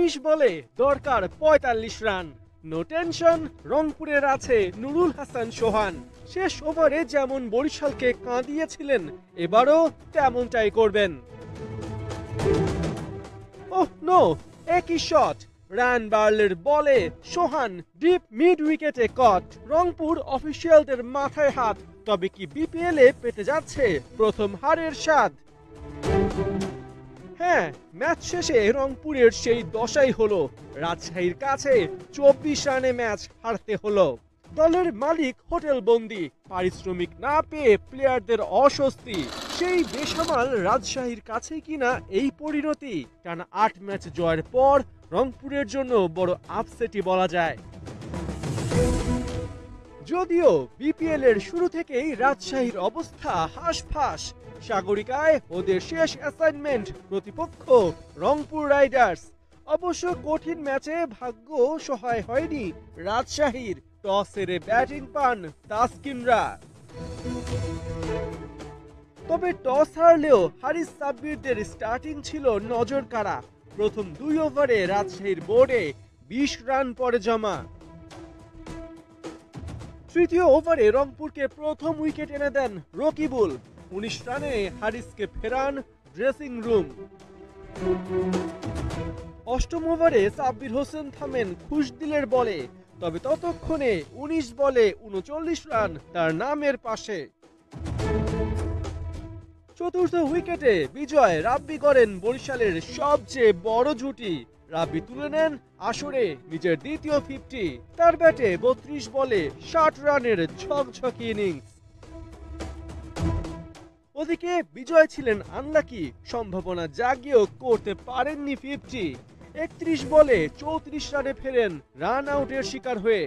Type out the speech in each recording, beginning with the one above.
19 বলে দরকার 45 run. No tension, রংপুরের আছে নুরুল হাসান সোহান। শেষ ওভারে যেমন বরিশালকে কাঁদিয়েছিলেন, এবারও তেমনটাই করবেন। ওহ নো, একই শট, রান বার্লের বলে সোহান ডিপ মিড উইকেটে কট। রংপুর অফিসিয়ালদের মাথায় হাত। তবে কি বিপিএল এ পেতে যাচ্ছে প্রথম হারের স্বাদ? হ্যাঁ, ম্যাচ শেষে রংপুরের সেই দশাই হলো। রাজশাহীর কাছে 24 রানে ম্যাচ হারতে হলো। দলের মালিক হোটেল বন্দি, পারিশ্রমিক না পেয়ে প্লেয়ারদের অস্বস্তি। সেই বেসামাল রাজশাহীর কাছে কিনা এই পরিণতি। টানা 8 ম্যাচ জয়ের পর রংপুরের জন্য বড় আপসেটই বলা যায়। যদিও বিপিএল এর শুরু থেকেই রাজশাহীর অবস্থা হাঁসফাঁস। সাগরিকায় ওদের শেষ অ্যাসাইনমেন্ট প্রতিপক্ষ রংপুর রাইডার্স। অবশ্য কঠিন ম্যাচে ভাগ্য সহায় হয়নি রাজশাহীর। টস হেরে ব্যাটিং পান তাসকিনরা। তবে টস হারলেও হারিস সাব্বিরদের স্টার্টিং ছিল নজর কাড়া। প্রথম 2 ওভারে রাজশাহীর বোর্ডে 20 রান পরে জমা। তৃতীয় ওভারে রংপুরকে প্রথম উইকেট এনে দেন রকিবুল। 19 রানে হারিসকে ফেরান ড্রেসিং রুম। অষ্টম ওভারে সাব্বির হোসেন থামেন খুশদিলের বলে। তবে ততক্ষণে 19 বলে 39 রান তার নামের পাশে। চতুর্থ উইকেটে বিজয় রাব্বি করেন বরিশালের সবচেয়ে বড় জুটি। রাব্বি তুলে নেন আসরে নিজের দ্বিতীয় 50। তার ব্যাটে 32 বলে 60 রানের ঝকঝকে ইনিংস। ওদিকে বিজয় ছিলেন আনলাকি, সম্ভাবনা জাগিয়েও করতে পারেননি 50। 31 বলে 34 রানে ফেরেন রান আউটের শিকার হয়ে।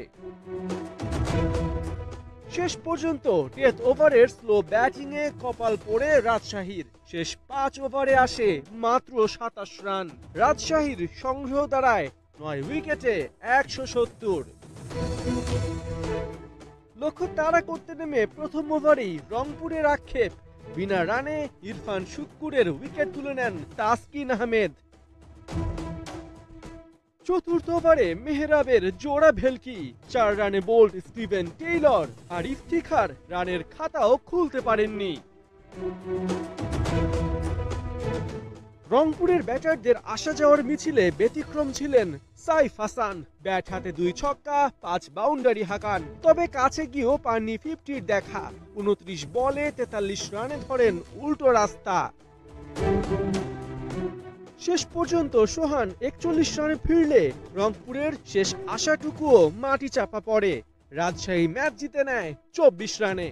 শেষ পর্যন্ত ডেথ ওভারের স্লো ব্যাটিং এ কপাল পড়ে রাজশাহীর। শেষ 5 ওভারে আসে মাত্র 27 রান। রাজশাহীর সংগ্রহ দাঁড়ায় 9 উইকেটে 170। লক্ষ্য তাড়া করতে নেমে প্রথম ওভারেই রংপুরের আক্ষেপ। বিনা রানে ইরফান শুক্কুরের উইকেট তুলে নেন তাসকিন আহমেদ। চতুর্থ ওভারে মেহরাবের জোড়া ভেলকি। 4 রানে বোল্ড স্টিভেন টেইলর। আর ইফতিখার রানের খাতাও খুলতে পারেননি। রংপুরের ব্যাটারদের আসা যাওয়ার মিছিলে ব্যতিক্রম ছিলেন সাইফ হাসান। ব্যাট হাতে 2 ছক্কা 5 বাউন্ডারি হাঁকান। তবে কাছে গিয়েও পাননি 50-র দেখা। 29 বলে 43 রানে ধরেন উল্টো রাস্তা। শেষ পর্যন্ত সোহান 41 রানে ফিরলে রংপুরের শেষ আশাটুকুও মাটি চাপা পড়ে। রাজশাহী ম্যাচ জিতে নেয় 24 রানে।